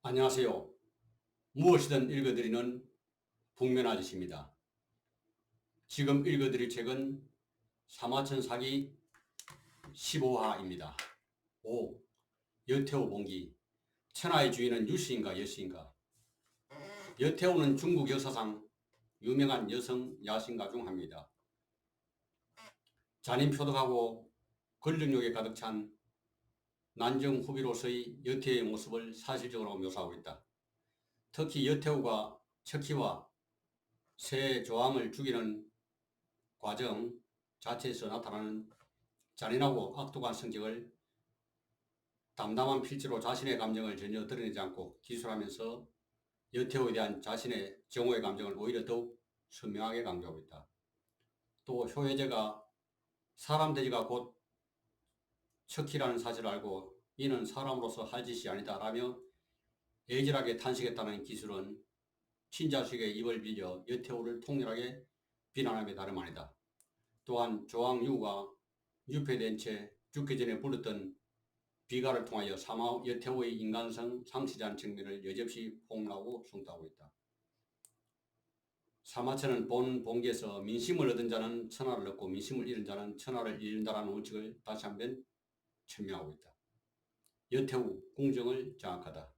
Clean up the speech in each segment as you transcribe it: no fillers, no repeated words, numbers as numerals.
안녕하세요. 무엇이든 읽어드리는 북면 아저씨입니다. 지금 읽어드릴 책은 사마천 사기 15화입니다. 5. 여태우 봉기. 천하의 주인은 유씨인가 여씨인가. 여태우는 중국 역사상 유명한 여성 야신가 중 합니다. 잔인표독하고 권력욕에 가득 찬 난정 후비로서의 여태우의 모습을 사실적으로 묘사하고 있다. 특히 여태우가 척희와 새 조왕을 죽이는 과정 자체에서 나타나는 잔인하고 악독한 성격을 담담한 필지로 자신의 감정을 전혀 드러내지 않고 기술하면서 여태우에 대한 자신의 정오의 감정을 오히려 더욱 선명하게 강조하고 있다. 또 효혜제가 사람 돼지가 곧 척희라는 사실을 알고 이는 사람으로서 할 짓이 아니다 라며 애절하게 탄식했다는 기술은 친자식의 입을 빌려 여태우를 통렬하게 비난함에 다름 아니다. 또한 조왕유가 유폐된 채 죽기 전에 불렀던 비가를 통하여 사마 여태우의 인간성 상실한 측면을 여지없이 폭로하고 성토하고 있다. 사마천은 본 봉기에서 민심을 얻은 자는 천하를 얻고 민심을 잃은 자는 천하를 잃는다라는 원칙을 다시 한번 천명하고 있다. 여태우 궁정을 장악하다.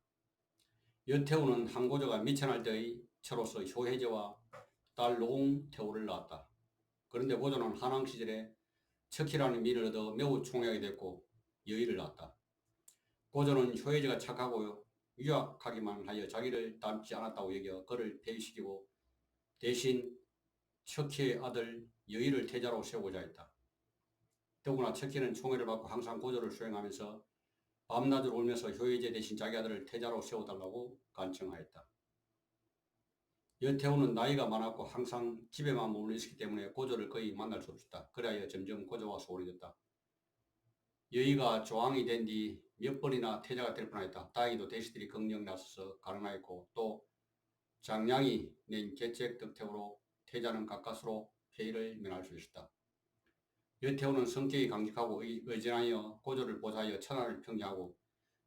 여태우는 항고조가 미천할 때의 처로서 효혜제와 딸 노홍태우를 낳았다. 그런데 고조는 한왕 시절에 척희라는 민을 얻어 매우 총애하게 됐고 여의를 낳았다. 고조는 효혜제가 착하고 유약하기만 하여 자기를 닮지 않았다고 여겨 그를 폐위시키고 대신 척희의 아들 여의를 태자로 세우고자 했다. 더구나 척희는 총애를 받고 항상 고조를 수행하면서 밤낮을 울면서 효혜제 대신 자기 아들을 태자로 세워달라고 간청하였다. 여태우는 나이가 많았고 항상 집에만 머물러 있었기 때문에 고조를 거의 만날 수 없었다. 그래야 점점 고조와 소원이 됐다. 여의가 조왕이 된 뒤 몇 번이나 태자가 될 뻔하였다. 다행히도 대시들이 긍정 나서서 가능하였고 또 장량이 낸 계책 덕택으로 태자는 가까스로 폐위를 면할 수 있었다. 여태우는 성격이 강직하고 의진하여 고조를 보좌하여 천하를 평정하고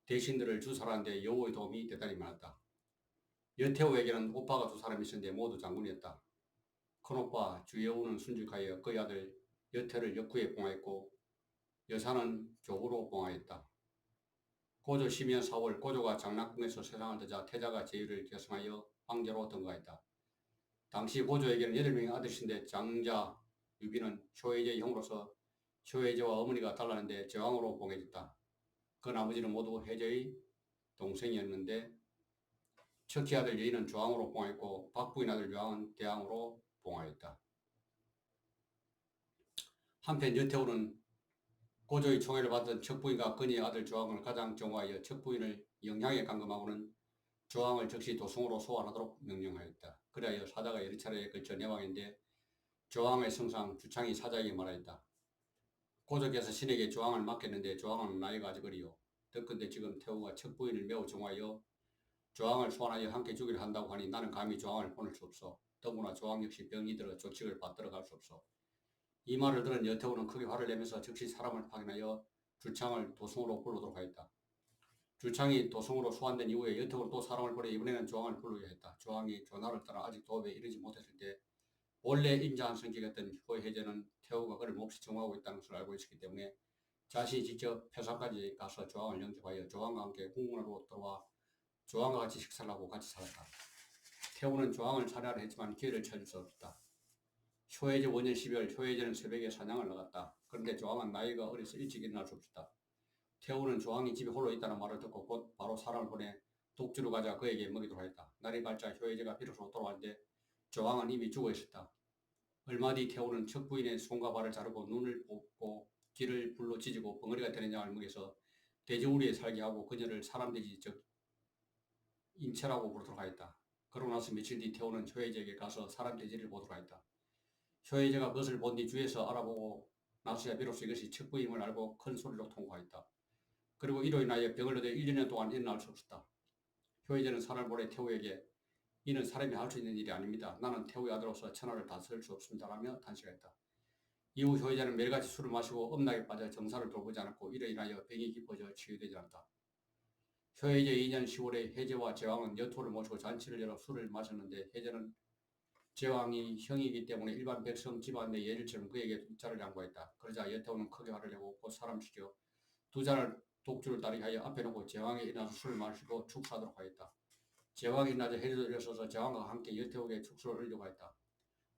대신들을 주살하는데 여우의 도움이 대단히 많았다. 여태우에게는 오빠가 두 사람이 있었는데 모두 장군이었다. 큰오빠 주여우는 순직하여 그의 아들 여태를 역후에 봉하였고 여사는 조구로 봉하였다. 고조 12년 4월 고조가 장락궁에서 세상을 뜨자 태자가 제위를 결성하여 황제로 등극하였다. 당시 고조에게는 8명의 아들인데 장자 유비는 효혜제의 형으로서 효혜제와 어머니가 달랐는데 제왕으로 봉해졌다. 그 나머지는 모두 혜제의 동생이었는데 척희 아들 여의는 조왕으로 봉하였고 박부인 아들 요왕은 대왕으로 봉하였다. 한편 여태우는 고조의 총애를 받은 척부인과 그니의 아들 조왕을 가장 정화하여 척부인을 영향에 감금하고는 조왕을 즉시 도성으로 소환하도록 명령하였다. 그리하여 사자가 여러 차례에 걸쳐 내왕인데 조왕의 성상 주창이 사자에게 말하였다. 고조께서 신에게 조왕을 맡겼는데 조왕은 나이가 아직 어리요. 듣건대 지금 태우가 척부인을 매우 정화하여 조왕을 소환하여 함께 죽이려 한다고 하니 나는 감히 조왕을 보낼 수 없어. 더구나 조왕 역시 병이 들어 조칙을 받들어 갈 수 없어. 이 말을 들은 여태우는 크게 화를 내면서 즉시 사람을 파견하여 주창을 도성으로 불러도록 하였다. 주창이 도성으로 소환된 이후에 여태우로 또 사람을 보내 이번에는 조왕을 불러야 했다. 조왕이 조나를 따라 아직 도읍에 이르지 못했을 때 원래 인자한 성격이었던 효혜제는 태우가 그를 몹시 정화하고 있다는 것을 알고 있었기 때문에 자신이 직접 표상까지 가서 조왕을 영접하여 조왕과 함께 궁궐로 들어와 조왕과 같이 식사를 하고 같이 살았다. 태우는 조왕을 살해하려 했지만 기회를 찾을 수 없었다. 효혜제 원년 12월 효혜제는 새벽에 사냥을 나갔다. 그런데 조왕은 나이가 어려서 일찍 일어날 수 없었다. 태우는 조왕이 집에 홀로 있다는 말을 듣고 곧 바로 사람을 보내 독주로 가자 그에게 먹이도록 하였다. 날이 밝자 효혜제가 비로소 돌아왔는데 조왕은 이미 죽어 있었다. 얼마 뒤 태우는 척부인의 손과 발을 자르고 눈을 뽑고 귀를 불로 찢고 벙어리가 되는 양을 먹여서 돼지우리에 살게 하고 그녀를 사람돼지 즉 인체라고 부르도록 하였다. 그러고 나서 며칠 뒤 태우는 효혜제에게 가서 사람돼지를 보도록 하였다. 효혜제가 그것을 본 뒤 주위에서 알아보고 나서야 비로소 이것이 척부임을 알고 큰 소리로 통고하였다. 그리고 이로 인하여 병을 얻어 1년 동안 일어날 수 없었다. 효혜제는 사람을 보내 태우에게 이는 사람이 할 수 있는 일이 아닙니다. 나는 태우의 아들로서 천하를 다스릴 수 없습니다라며 탄식했다. 이후 효혜제는 매일같이 술을 마시고 엄나게 빠져 정사를 돌보지 않았고 이로 인하여 병이 깊어져 치유되지 않았다. 효예제 2년 10월에 해제와 제왕은 여토를 모시고 잔치를 열어 술을 마셨는데 해제는 제왕이 형이기 때문에 일반 백성 집안 내 예일처럼 그에게 독자를 양보했다. 그러자 여태오는 크게 화를 내고 곧 사람 시켜 두 잔을 독주를 따르게 하여 앞에 놓고 제왕이 일어나서 술을 마시고 축사하도록 하였다. 제왕이 낮에 해제도 일어서서 제왕과 함께 여태오에게 축수를 올리려고 했다.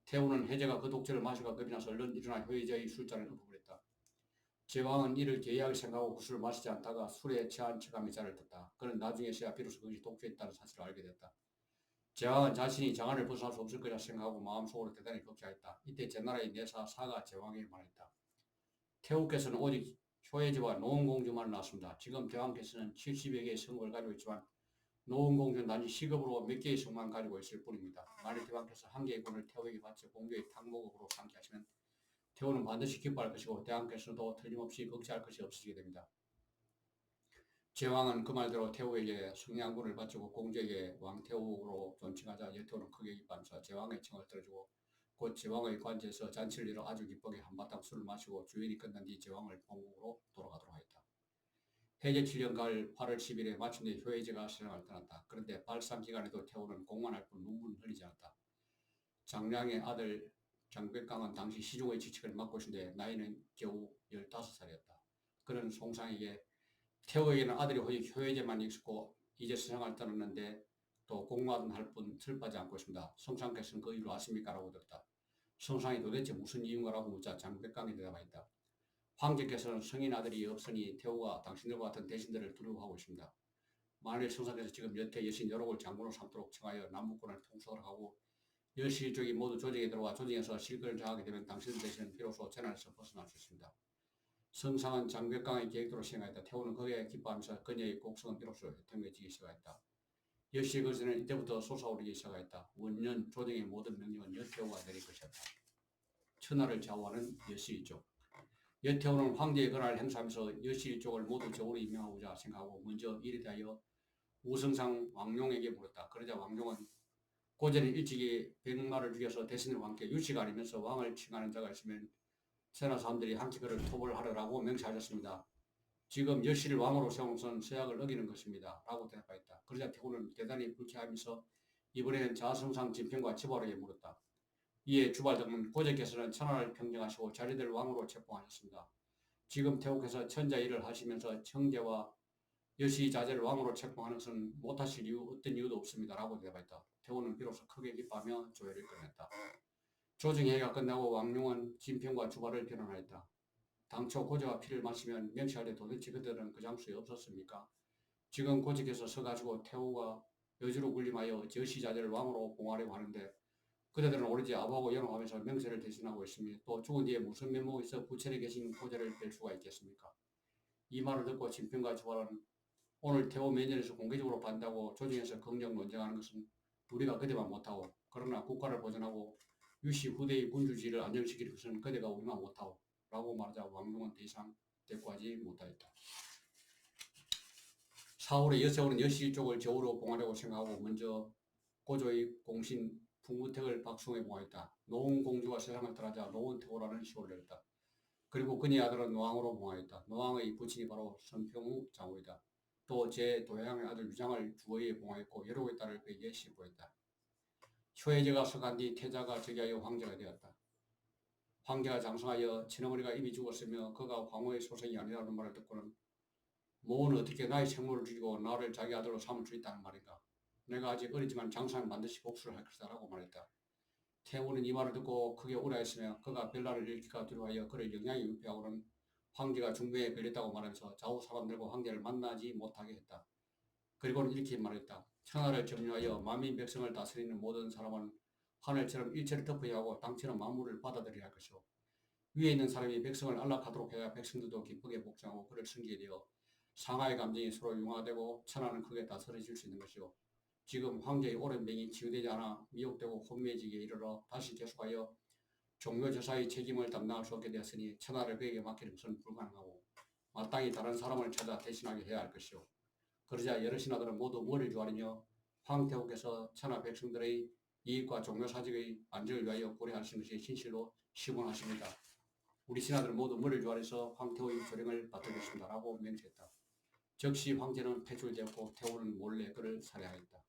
태우는 해제가 그 독주를 마시고 겁이 나서 얼른 일어나 효예제의 술잔을 엎어버렸다. 제왕은 이를 개의하게 생각하고 그 술을 마시지 않다가 술에 취한 척하며 자를 떴다. 그는 나중에서야 비로소 그것이 독주였다는 사실을 알게 됐다. 제왕은 자신이 장안을 벗어날 수 없을 거라 생각하고 마음속으로 대단히 걱정했다. 이때 제나라의 내사 사가 제왕에게 말했다. 태후께서는 오직 효예제와 노은공주만 낳았습니다. 지금 대왕께서는 70여 개의 성을 가지고 있지만 노은공주는 단지 시급으로 몇 개의 성만 가지고 있을 뿐입니다. 만일 대왕께서 한 개의 군을 태후에게 바쳐 공주의 탕목으로 삼게 하시면 태후는 반드시 기뻐할 것이고 대왕께서도 틀림없이 걱정할 것이 없어지게 됩니다. 제왕은 그 말대로 태후에게 성냥군을 바치고 공주에게 왕태후로 존칭하자 여태후는 크게 기뻐하면서 제왕의 청을 들어주고 곧 제왕의 관제에서 잔치를 열어 아주 기쁘게 한바탕 술을 마시고 주인이 끝난 뒤 제왕을 본국으로 돌아가도록 하였다. 해제 7년 가을 8월 10일에 마침내 효예제가 세상을 떠났다. 그런데 발상 기간에도 태후는 공만할 뿐 눈물을 흘리지 않았다. 장량의 아들 장백강은 당시 시중의 지책을 맡고 있는데 나이는 겨우 15살이었다. 그는 송상에게 태후에게는 아들이 오직 효예제만 있었고 이제 세상을 떠났는데 또 공마든 할 뿐 슬퍼하지 않고 있습니다. 성상께서는 그 이유를 아십니까? 라고 묻었다. 성상이 도대체 무슨 이유인가라고 묻자 장백강이 대답하였다. 황제께서는 성인 아들이 없으니 태후가 당신들과 같은 대신들을 두려워하고 있습니다. 만일 성상께서 지금 여태 여신 여록을 장군으로 삼도록 청하여 남북군을 통솔하도록 하고 여시족이 모두 조정에 들어와 조정에서 실권을 장하게 되면 당신들 대신은 비로소 재난에서 벗어날 수 있습니다. 성상은 장백강의 계획대로 시행하였다. 태후는 거기에 기뻐하면서 그녀의 곡성은 비로소 휘청해지기 시작했다. 여시의 거세는 이때부터 솟아오르기 시작하였다. 원년 조정의 모든 명령은 여태후가 내릴 것이었다. 천하를 좌우하는 여시족. 여태후는 황제의 권한을 행사하면서 여시족을 모두 적으로 임명하고자 생각하고 먼저 이에 대하여 우성상 왕룡에게 물었다. 그러자 왕룡은 고전에 일찍이 백마를 죽여서 대신들과 함께 유치가 아니면서 왕을 칭하는 자가 있으면 세나 사람들이 함께 그를 토벌을 하라고 명시하셨습니다. 지금 여시를 왕으로 세운 것은 서약을 어기는 것입니다. 라고 대답하였다. 그러자 태후는 대단히 불쾌하면서 이번에는 자성상 진평과 치부하게 물었다. 이에 주발등은 고제께서는 천하를 평정하시고 자리들 왕으로 책봉하셨습니다. 지금 태후께서 천자 일을 하시면서 청제와 여시 자제를 왕으로 책봉하는 것은 못하실 이유 어떤 이유도 없습니다. 라고 대답했다. 태후는 비로소 크게 기뻐하며 조회를 꺼냈다. 조정회의가 끝나고 왕룡은 진평과 주발을 변론하였다. 당초 고제와 피를 마시면 명시할 때 도대체 그들은 그 장소에 없었습니까? 지금 고제께서 서가지고 태후가 여주로 군림하여 여시 자제를 왕으로 봉하려고 하는데 그대들은 오로지 아부하고 연호하면서 명세를 대신하고 있으니 또 죽은 뒤에 무슨 면목이 있어 부천에 계신 고제를 뵐 수가 있겠습니까? 이 말을 듣고 진평과 주발은 오늘 태후 면전에서 공개적으로 반다고 조정에서 긍정 논쟁하는 것은 우리가 그대만 못하고 그러나 국가를 보존하고 유시 후대의 군주지를 안정시킬 것은 그대가 우리만 못하고 라고 말하자 왕룡은 더 이상 대꾸하지 못하였다. 4월에 여세오는 여시 쪽을 저우로 봉하려고 생각하고 먼저 고조의 공신 풍무택을 박송해 봉하였다. 노은공주가 세상을 떠나자 노은태후라는 시호를 내렸다. 그리고 그녀의 아들은 노왕으로 봉하였다. 노왕의 부친이 바로 선평우 장후이다. 또 제 도양의 아들 유장을 주어에 봉하였고 여록의 딸을 그에게 시보했다. 효예제가 서간 뒤 태자가 즉위하여 황제가 되었다. 황제가 장성하여 친어머니가 이미 죽었으며 그가 황후의 소생이 아니라는 말을 듣고는 모는 어떻게 나의 생물을 죽이고 나를 자기 아들로 삼을 수 있다는 말인가. 내가 아직 어리지만 장사는 반드시 복수를 할 것이다 라고 말했다. 태후는 이 말을 듣고 크게 우려했으며 그가 별나를 잃기가 두려워하여 그를 영양히 위패하고는 황제가 중병에 걸렸다고 말하면서 좌우 사람들과 황제를 만나지 못하게 했다. 그리고는 이렇게 말했다. 천하를 점유하여 만민 백성을 다스리는 모든 사람은 하늘처럼 일체를 덮어야 하고 땅처럼 만물을 받아들여야 할 것이오. 위에 있는 사람이 백성을 안락하도록 해야 백성들도 기쁘게 복종하고 그를 섬기게 되어 상하의 감정이 서로 융화되고 천하는 크게 다스려질 수 있는 것이오. 지금 황제의 오랜 병이 치유되지 않아 미혹되고 혼미해지기에 이르러 다시 계속하여 종묘제사의 책임을 담당할 수 없게 되었으니 천하를 그에게 맡기는 것은 불가능하고 마땅히 다른 사람을 찾아 대신하게 해야 할 것이오. 그러자 여러 신하들은 모두 머리를 조아리며 황태후께서 천하 백성들의 이익과 종묘사직의 안정을 위하여 고려하신 것이 진실로 시문하십니다. 우리 신하들은 모두 머리를 조아려서 황태후의 조령을 받들겠습니다. 라고 맹세했다. 즉시 황제는 폐출되었고 태후는 몰래 그를 살해하였다.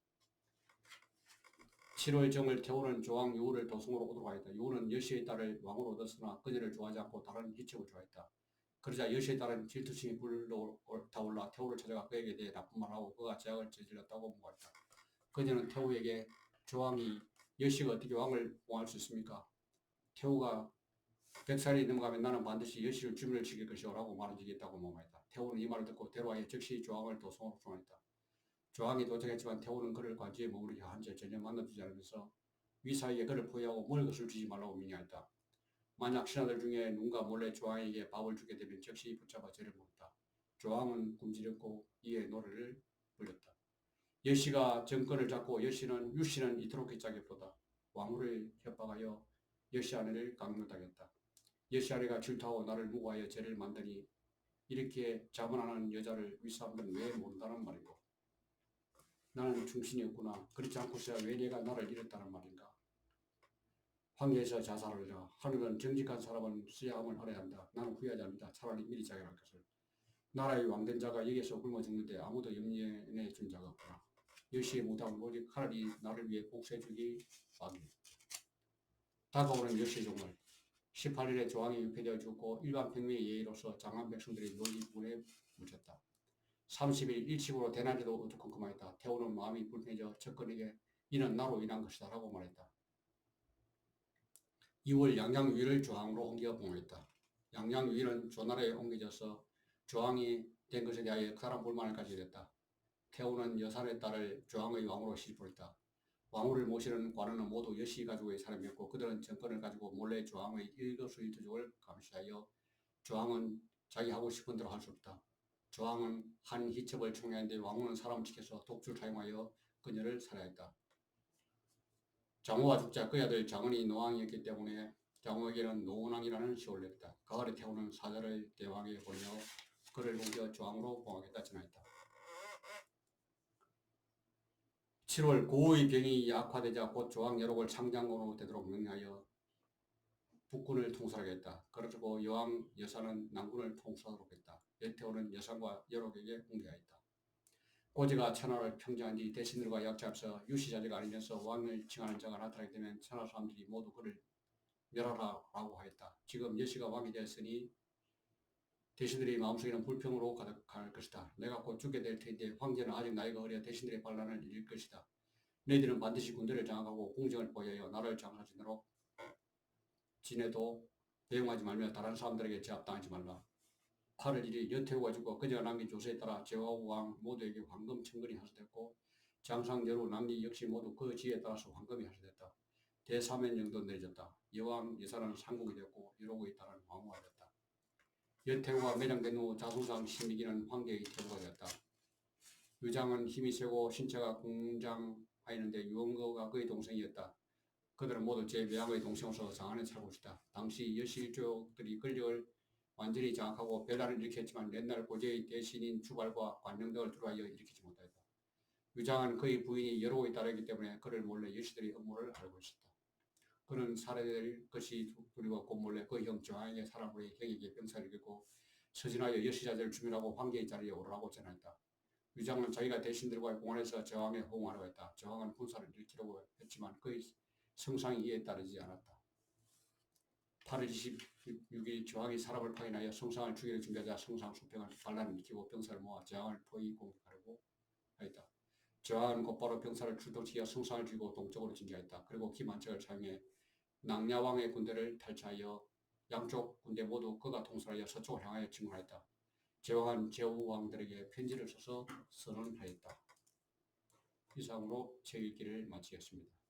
7월 정을 태후는 조왕 유우를 도성으로 오도록 하였다. 유우는 여시의 딸을 왕으로 얻었으나 그녀를 좋아하지 않고 다른 희첩을 좋아했다. 그러자 여시의 딸은 질투심이 불타올라 태후를 찾아가 그에게 대해 나쁜 말하고 그가 죄악을 저질렀다고 보고했다. 그녀는 태후에게 조왕이 여시가 어떻게 왕을 봉할 수 있습니까? 태후가 100살이 넘어가면 나는 반드시 여시를 주민을 지킬 것이오 라고 말해주겠다고 모험했다. 태후는 이 말을 듣고 대로하여 즉시 조왕을 도성으로 소환했다. 조왕이 도착했지만 태후는 그를 관지에 머무르게 한 채 전혀 만나주지 않으면서 위사에게 그를 포위하고 먹을 것을 주지 말라고 명령했다. 만약 신하들 중에 누군가 몰래 조왕에게 밥을 주게 되면 즉시 붙잡아 죄를 물었다. 조왕은 굶주렸고 이에 노래를 불렸다. 여시가 정권을 잡고 유씨는 이토록 짜겠보다 왕후를 협박하여 여시 아내를 강요당했다. 여시 아내가 질투하고 나를 무고하여 죄를 만드니 이렇게 자문하는 여자를 위 사람들은 왜 모른다는 말이고 나는 충신이었구나. 그렇지 않고서야 왜 내가 나를 잃었다는 말인가. 황제에서 자살하리라. 하늘은 정직한 사람은 수양을 하려야 한다. 나는 후회하지 않는다. 차라리 미리 자결할 것을. 나라의 왕된 자가 여기서 굶어 죽는데 아무도 염려해 준 자가 없구나. 여시의 무당은 오직 하늘이 나를 위해 복수해주기 바라니. 다가오는 여시의 종말. 18일에 조왕이 유폐되어 죽고 일반 평민의 예의로서 장한 백성들이 논리문에 묻혔다. 30일 일식으로 대낮에도 어두컴컴하였다. 태후는 마음이 불편해져 적건에게 이는 나로 인한 것이다 라고 말했다. 2월 양양유일을 조왕으로 옮겨 봉했다. 양양유일은 조나라에 옮겨져서 조왕이 된 것에 대하여 커다란 불만을 가지게 됐다. 태후는 여산의 딸을 조왕의 왕으로 시집보냈다. 왕후를 모시는 관원은 모두 여시 가족의 사람이었고 그들은 정권을 가지고 몰래 조왕의 일거수일투족을 감시하여 조왕은 자기 하고 싶은 대로 할 수 없다. 조왕은 한 희첩을 총애하는데 왕후는 사람을 지켜서 독주를 사용하여 그녀를 살해했다. 장후가 죽자 그 아들 장은이 노왕이었기 때문에 장후에게는 노원왕이라는 시호를 냈다. 가을에 태후는 사자를 대왕에게 보내어 그를 옮겨 조왕으로 봉하겠다 전하였다. 7월 고의 병이 악화되자 곧 조왕 여록을 창장군으로 되도록 명령하여 북군을 통솔하게 했다. 그러고 여왕 여사는 남군을 통솔하도록 했다. 여태후는 여상과 여록에게 옮겨하였다. 고지가 천하를 평정한 뒤 대신들과 약잡서 유시자제가 아니면서 왕을 칭하는 자가 나타나게 되면 천하 사람들이 모두 그를 멸하라라고 하였다. 지금 여시가 왕이 되었으니 대신들의 마음속에는 불평으로 가득할 것이다. 내가 곧 죽게 될 텐데 황제는 아직 나이가 어려 대신들의 반란을 이길 것이다. 너희들은 반드시 군대를 장악하고 궁정을 보여하여 나라를 장악하도록 지내도 배웅하지 말며 다른 사람들에게 제압당하지 말라. 8월 1일 여태후가 죽고 그녀가 남긴 조서에 따라 제왕 왕 모두에게 황금 천근이 하수됐고 장상 여루 남리 역시 모두 그 지에 따라서 황금이 하수됐다. 대사면령도 내려졌다. 여왕 여사는 상국이 되었고 여록에 따른 왕후가 되었다. 여태후가 매장된 후 자손상 심익이는 황제의 태후가 되었다. 유장은 힘이 세고 신체가 공장하였는데 유언거가 그의 동생이었다. 그들은 모두 제4왕의 동생으로서 장안에 살고 있다. 당시 여시 일족들이 권력을 완전히 장악하고 변란을 일으켰지만 옛날 고제의 대신인 주발과 관령 등을 두루하여 일으키지 못하였다. 유장은 그의 부인이 여로의 딸이기 때문에 그를 몰래 여시들의 업무를 알고 있었다. 그는 살해될 것이 두려워 곧 몰래 그 형 조왕에게 사람으로 형에게 병사를 이겼고 서진하여 여시자제를 주민하고 황제의 자리에 오르라고 전하였다. 유장은 자기가 대신들과의 공원에서 저항에 호응하려고 했다. 저항은 군사를 일으키려고 했지만 그의 성상이 이에 따르지 않았다. 8월 26일 저항이 사람을 파견하여 성상을 죽이려 준비하자 성상 수평을 반란을 일으키고 병사를 모아 저항을 포위 공격하려고 하였다. 저항은 곧바로 병사를 출동시켜 성상을 죽이고 동쪽으로 진격했다. 그리고 기만책을 사용해 낭야왕의 군대를 탈취하여 양쪽 군대 모두 그가 통솔하여 서쪽을 향하여 진군하였다. 제왕은 제후왕들에게 편지를 써서 선언하였다. 이상으로 책 읽기를 마치겠습니다.